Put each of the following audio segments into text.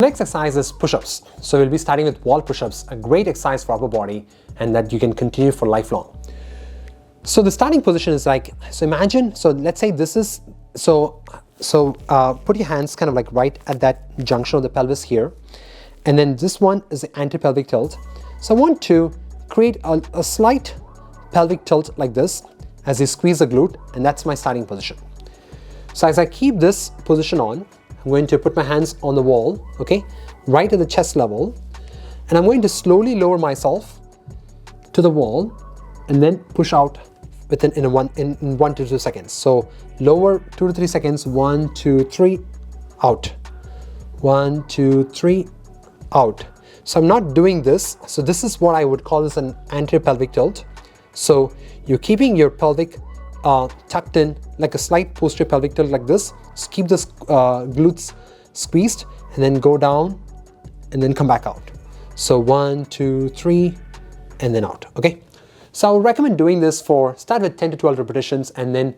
Next exercise is push-ups. So we'll be starting with wall push-ups, a great exercise for upper body and that you can continue for lifelong. So the starting position is like, so imagine, so let's say this is, put your hands kind of like right at that junction of the pelvis here. And then this one is the anti-pelvic tilt. So I want to create a slight pelvic tilt like this as you squeeze the glute, and that's my starting position. So as I keep this position on, I'm going to put my hands on the wall, okay, right at the chest level, and I'm going to slowly lower myself to the wall and then push out within in 1 to 2 seconds. So lower 2 to 3 seconds, 1, 2, 3, out. 1, 2, 3, out. So I'm not doing this. So this is what I would call this an anterior pelvic tilt. So you're keeping your pelvic tucked in like a slight posterior pelvic tilt like this. Just keep the glutes squeezed and then go down and then come back out. So 1, 2, 3, and then out, okay? So I would recommend doing this start with 10 to 12 repetitions and then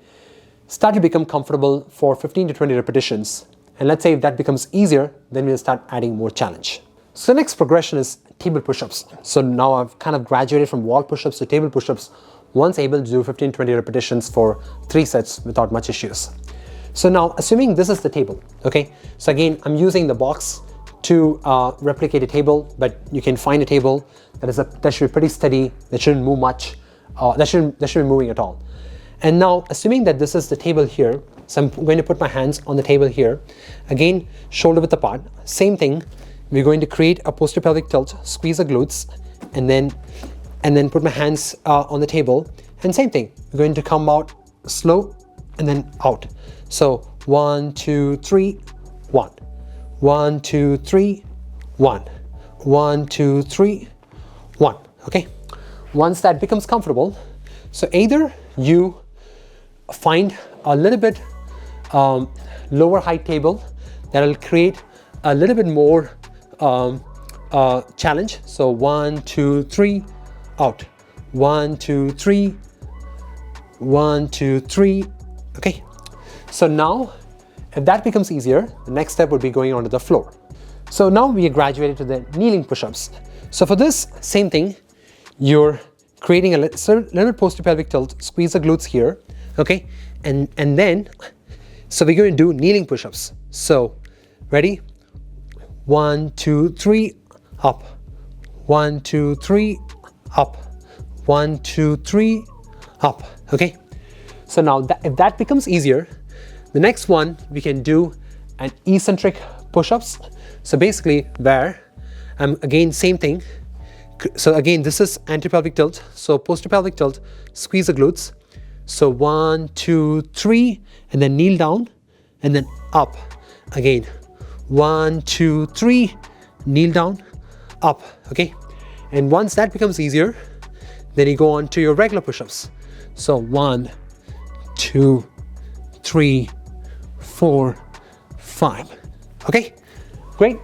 start to become comfortable for 15 to 20 repetitions. And let's say if that becomes easier, then we'll start adding more challenge. So the next progression is table push-ups. So now I've kind of graduated from wall push-ups to table push-ups, once able to do 15-20 repetitions for 3 sets without much issues. So now assuming this is the table, okay? So again, I'm using the box to replicate a table, but you can find a table that should be pretty steady, that shouldn't move much, that shouldn't be moving at all. And now assuming that this is the table here, so I'm going to put my hands on the table here. Again, shoulder width apart, same thing. We're going to create a posterior pelvic tilt, squeeze the glutes, and then put my hands on the table. And same thing, we're going to come out slow and then out. So 1, 2, 3, 1. 1, 2, 3, 1. 1, 2, 3, 1. Okay? Once that becomes comfortable, so either you find a little bit lower height table that will create a little bit more challenge. So 1, 2, 3, out. 1, 2, 3, 1, 2, 3. Okay. So now, if that becomes easier, the next step would be going onto the floor. So now we are graduated to the kneeling push-ups. So for this, same thing, you're creating a little posterior pelvic tilt, squeeze the glutes here, okay? And then, so we're going to do kneeling push-ups. So, ready? 1, 2, 3, up. 1, 2, 3, up. 1, 2, 3, up, okay? So now, if that becomes easier, the next one, we can do an eccentric push-ups. So basically where, again, same thing. So again, this is anti-pelvic tilt. So posterior pelvic tilt, squeeze the glutes. So 1, 2, 3, and then kneel down, and then up. Again, 1, 2, 3, kneel down, up, okay? And once that becomes easier, then you go on to your regular push-ups. So 1, 2, 3, 4, 5. Okay, great.